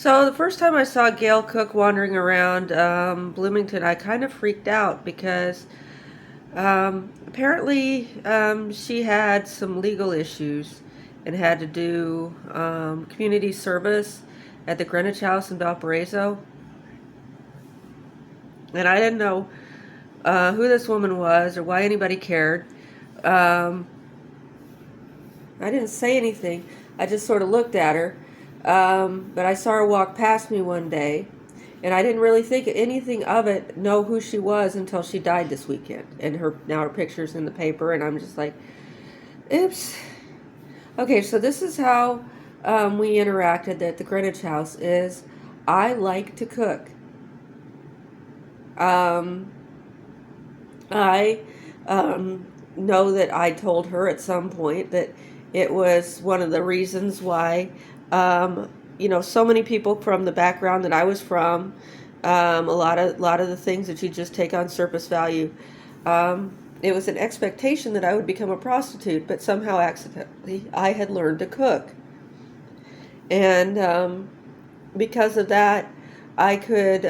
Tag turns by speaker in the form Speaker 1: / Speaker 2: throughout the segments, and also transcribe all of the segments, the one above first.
Speaker 1: So the first time I saw Gail Cook wandering around Bloomington, I kind of freaked out because apparently she had some legal issues and had to do community service at the Greenwich House in Valparaiso. And I didn't know who this woman was or why anybody cared. Um, I didn't say anything. I just sort of looked at her. But I saw her walk past me one day, and I didn't really think anything of it, know who she was until she died this weekend. And her picture's in the paper, and I'm just like, oops. Okay, so this is how we interacted at the Greenwich House. Is I like to cook. Um, I know that I told her at some point that it was one of the reasons why, so many people from the background that I was from, a lot of the things that you just take on surface value. It was an expectation that I would become a prostitute, but somehow accidentally I had learned to cook, and because of that, I could.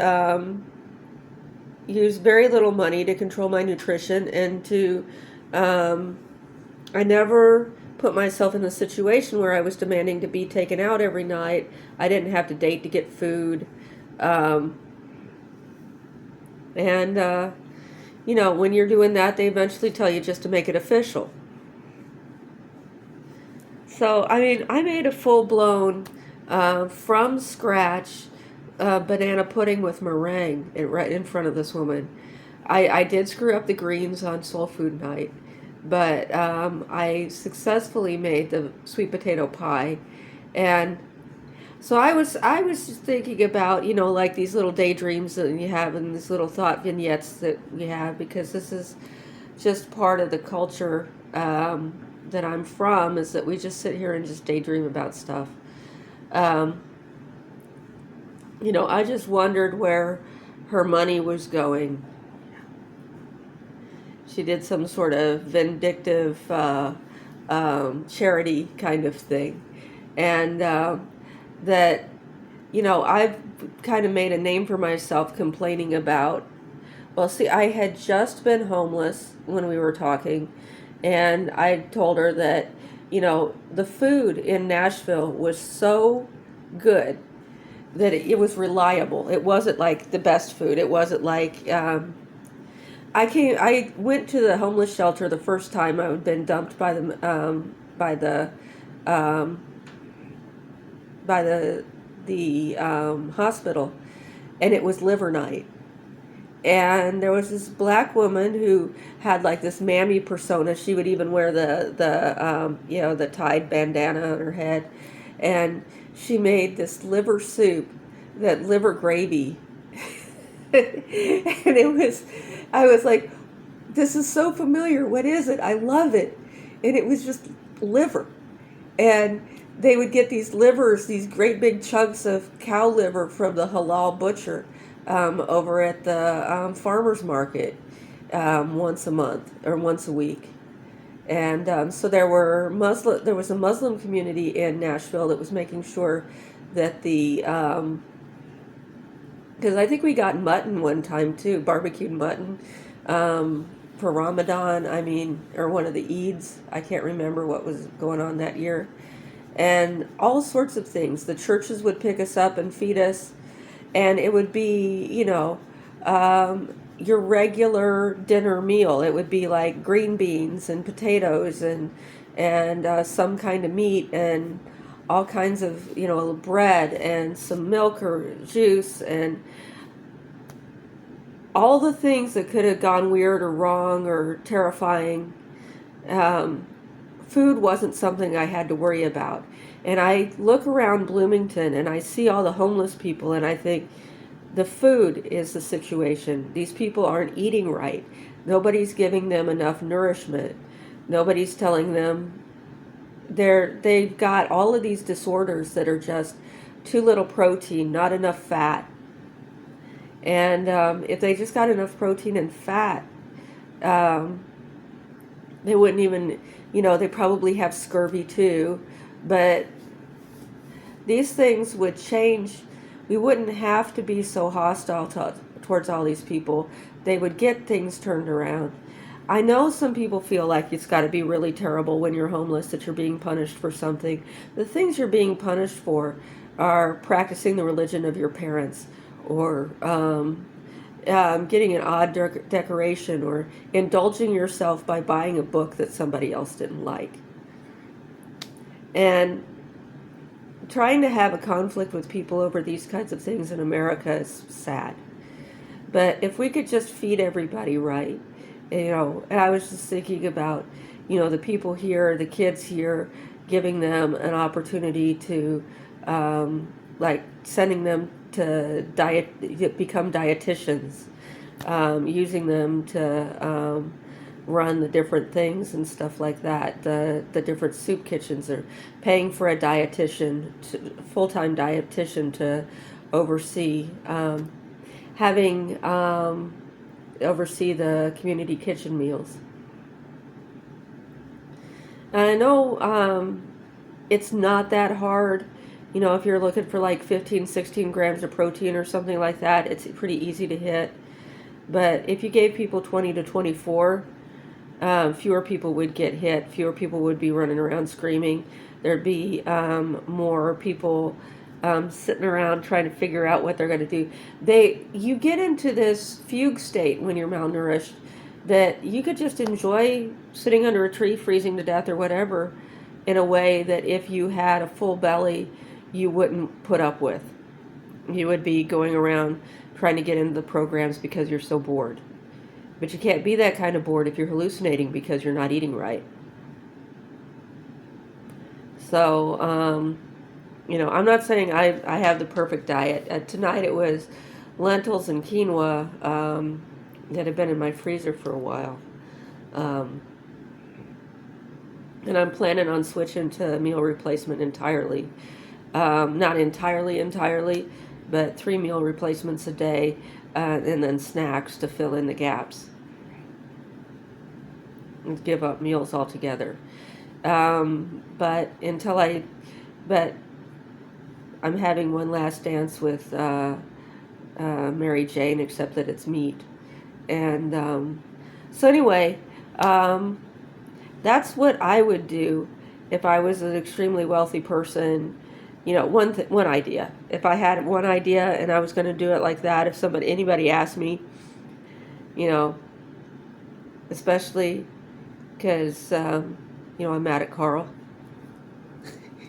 Speaker 1: Use very little money to control my nutrition and to um, I never put myself in a situation where I was demanding to be taken out every night. I didn't have to date to get food. um, and when you're doing that, they eventually tell you just to make it official. So I mean, I made a full-blown from scratch banana pudding with meringue right in front of this woman. I did screw up the greens on soul food night, but I successfully made the sweet potato pie. And so I was just thinking about, like these little daydreams that you have and these little thought vignettes that we have, because this is just part of the culture that I'm from, is that we just sit here and just daydream about stuff. Um, I just wondered where her money was going. She did some sort of vindictive charity kind of thing. And that, I've kind of made a name for myself complaining about. Well, see, I had just been homeless when we were talking, and I told her that, the food in Nashville was so good that it was reliable. It wasn't like the best food. It wasn't like I went to the homeless shelter the first time I had been dumped by the um, by the hospital, and it was liver night. And there was this black woman who had like this mammy persona. She would even wear the tied bandana on her head, and she made this liver soup, that liver gravy, and I was like, this is so familiar. What is it? I love it. And it was just liver. And they would get these livers, these great big chunks of cow liver from the halal butcher over at the farmer's market once a month or once a week. And so there was a Muslim community in Nashville that was making sure that because I think we got mutton one time too, barbecued mutton, for Ramadan. I mean, or one of the Eids. I can't remember what was going on that year. And all sorts of things. The churches would pick us up and feed us, and it would be, your regular dinner meal. It would be like green beans and potatoes and some kind of meat and all kinds of, bread and some milk or juice and all the things that could have gone weird or wrong or terrifying. Um, Food wasn't something I had to worry about. And I look around Bloomington and I see all the homeless people, and I think the food is the situation. These people aren't eating right. Nobody's giving them enough nourishment. Nobody's telling them they've got all of these disorders that are just too little protein, not enough fat. And if they just got enough protein and fat, um, they wouldn't even, they probably have scurvy too. But these things would change we wouldn't have to be so hostile towards all these people. They would get things turned around. I know some people feel like it's got to be really terrible when you're homeless, that you're being punished for something. The things you're being punished for are practicing the religion of your parents, or getting an odd decoration, or indulging yourself by buying a book that somebody else didn't like. And trying to have a conflict with people over these kinds of things in America is sad. But if we could just feed everybody right, and I was just thinking about, the people here, the kids here, giving them an opportunity to, like sending them to become dietitians, using them to run the different things and stuff like that, the different soup kitchens, or paying for a dietitian, full-time dietitian to oversee, having oversee the community kitchen meals. And I know it's not that hard. If you're looking for like 15, 16 grams of protein or something like that, it's pretty easy to hit. But if you gave people 20 to 24, fewer people would get hit. Fewer people would be running around screaming. There'd be more people sitting around trying to figure out what they're going to do. You get into this fugue state when you're malnourished, that you could just enjoy sitting under a tree freezing to death or whatever, in a way that if you had a full belly, you wouldn't put up with. You would be going around trying to get into the programs because you're so bored. But you can't be that kind of bored if you're hallucinating because you're not eating right. So, I'm not saying I have the perfect diet. Tonight it was lentils and quinoa that have been in my freezer for a while. And I'm planning on switching to meal replacement entirely. Not entirely, but 3 meal replacements a day, and then snacks to fill in the gaps. And give up meals altogether. But I'm having one last dance with Mary Jane, except that it's meat. And so anyway, that's what I would do if I was an extremely wealthy person. One idea. If I had one idea and I was going to do it like that, if anybody asked me, especially because I'm mad at Carl.